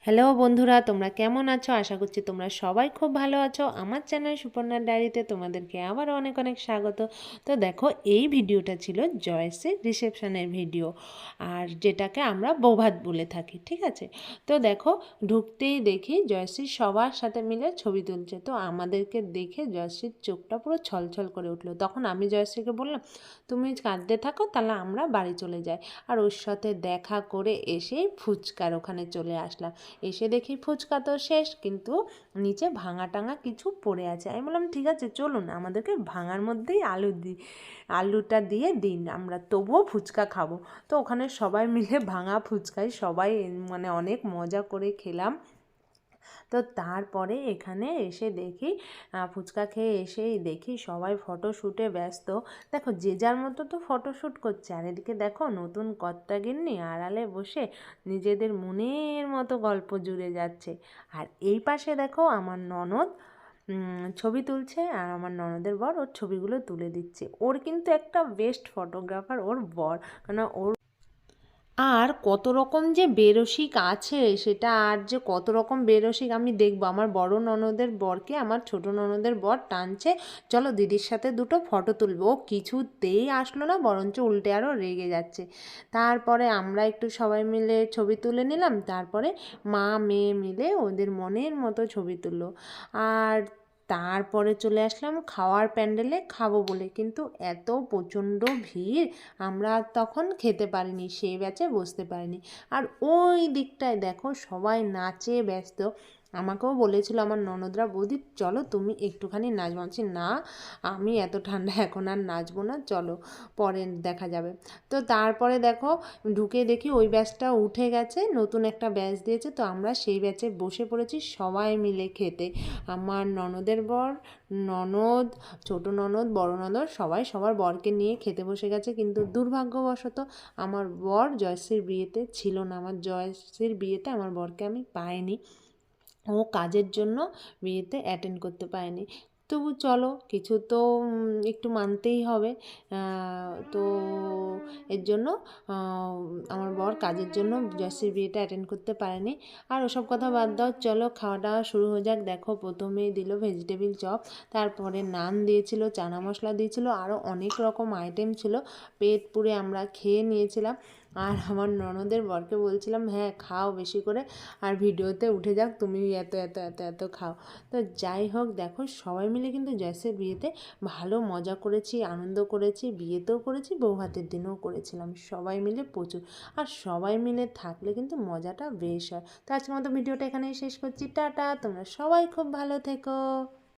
Hello বন্ধুরা, তোমরা কেমন আছো? আশা করছি তোমরা সবাই খুব ভালো আছো। আমার চ্যানেল সুপর্ণার ডায়েরিতে তোমাদেরকে আবারও অনেক অনেক স্বাগত। তো দেখো, এই ভিডিওটা ছিল জয়শ্রীর রিসেপশনের ভিডিও, আর যেটাকে আমরা বৌভাত বলে থাকি, ঠিক আছে? তো দেখো, ঢুকতেই দেখি জয়শ্রী সবার সাথে মিলে ছবি তুলছে। তো আমাদেরকে দেখে জয়শ্রীর চোখটা পুরো ছলছল করে উঠলো। তখন আমি জয়শ্রীকে বললাম, তুমি কাঁদতে থাকো, তাহলে আমরা বাড়ি চলে যাই। আর ওর সাথে দেখা করে এসেই ফুচকার ওখানে চলে আসলাম। এসে দেখি ফুচকা তো শেষ, কিন্তু নিচে ভাঙা টাঙা কিছু পড়ে আছে। আমি বললাম, ঠিক আছে চলুন, আমাদেরকে ভাঙার মধ্যেই আলুটা দিয়ে দিন, আমরা তবুও ফুচকা খাবো। তো ওখানে সবাই মিলে ভাঙা ফুচকায় সবাই মানে অনেক মজা করে খেলাম। তো তারপরে এখানে এসে দেখি, ফুচকা খেয়ে এসেই দেখি সবাই ফটোশ্যুটে ব্যস্ত। দেখো, যে যার মতো তো ফটোশ্যুট করছে, আর এদিকে দেখো নতুন কর্তাগিন্নি আড়ালে বসে নিজেদের মনের মতো গল্প জুড়ে যাচ্ছে। আর এই পাশে দেখো আমার ননদ ছবি তুলছে, আর আমার ননদের বর ওর ছবিগুলো তুলে দিচ্ছে। ওর কিন্তু একটা বেস্ট ফটোগ্রাফার ওর বর, কেন ওর আর কত রকম যে বেরসিক আছে, সেটা আর যে কত রকম বেরসিক আমি দেখবো। আমার বড় ননদের বরকে আমার ছোট ননদের বর টানছে, চলো দিদির সাথে দুটো ফটো তুলবো। ও কিছুতেই আসলো না, বরঞ্চ উল্টে আরও রেগে যাচ্ছে। তারপরে আমরা একটু সবাই মিলে ছবি তুলে নিলাম। তারপরে মা মেয়ে মিলে ওদের মনের মতো ছবি তুললো। আর তারপরে চলে আসলাম খাওয়ার প্যান্ডেলে খাবো বলে, কিন্তু এত প্রচণ্ড ভিড়, আমরা তখন খেতে পারিনি, সেই ব্যাচে বসতে পারিনি। আর ওই দিকটায় দেখো সবাই নাচে ব্যস্ত। আমাকেও বলেছিল আমার ননদরা, বৌদি চলো তুমি একটুখানি নাচবো। বলছি না, আমি এত ঠান্ডা এখন আর নাচবো না, চলো পরে দেখা যাবে। তো তারপরে দেখো, ঢুকে দেখি ওই ব্যাচটা উঠে গেছে, নতুন একটা ব্যাচ দিয়েছে। তো আমরা সেই ব্যাচে বসে পড়েছি সবাই মিলে খেতে। আমার ননদের বর, ননদ, ছোট ননদ, বড় ননদ সবাই সবার বরকে নিয়ে খেতে বসে গেছে। কিন্তু দুর্ভাগ্যবশত আমার বর জয়শ্রীর বিয়েতে ছিল না। আমার জয়শ্রীর বিয়েতে আমার বরকে আমি পাইনি, ও কাজের জন্য বিয়েতে অ্যাটেন্ড করতে পারেনি। তবু চলো, কিছু তো একটু মানতেই হবে। তো এর জন্য আমার বর কাজের জন্য জয়শ্রীর বিয়েটা অ্যাটেন্ড করতে পারেনি। আর ওসব কথা বাদ দাও, চলো খাওয়া দাওয়া শুরু হয়ে যাক। দেখো, প্রথমেই দিল ভেজিটেবিল চপ, তারপরে নান দিয়েছিল, চানা মশলা দিয়েছিল, আরও অনেক রকম আইটেম ছিল। পেট পুরে আমরা খেয়ে নিয়েছিলাম। আর আমার ননদের বরকে বলছিলাম, হ্যাঁ খাও বেশি করে, আর ভিডিওতে উঠে যাক, তুমি এত এত এত এত খাও। তো যাই হোক, দেখো সবাই মিলে কিন্তু জয়শ্রীর বিয়েতে ভালো মজা করেছি, আনন্দ করেছি, বিয়েতেও করেছি, বৌভাতের দিনেও করেছিলাম, সবাই মিলে প্রচুর। আর সবাই মিলে থাকলে কিন্তু মজাটা বেশ হয়। তো আজকের মতো ভিডিওটা এখানেই শেষ করছি, টাটা, তোমরা সবাই খুব ভালো থেকো।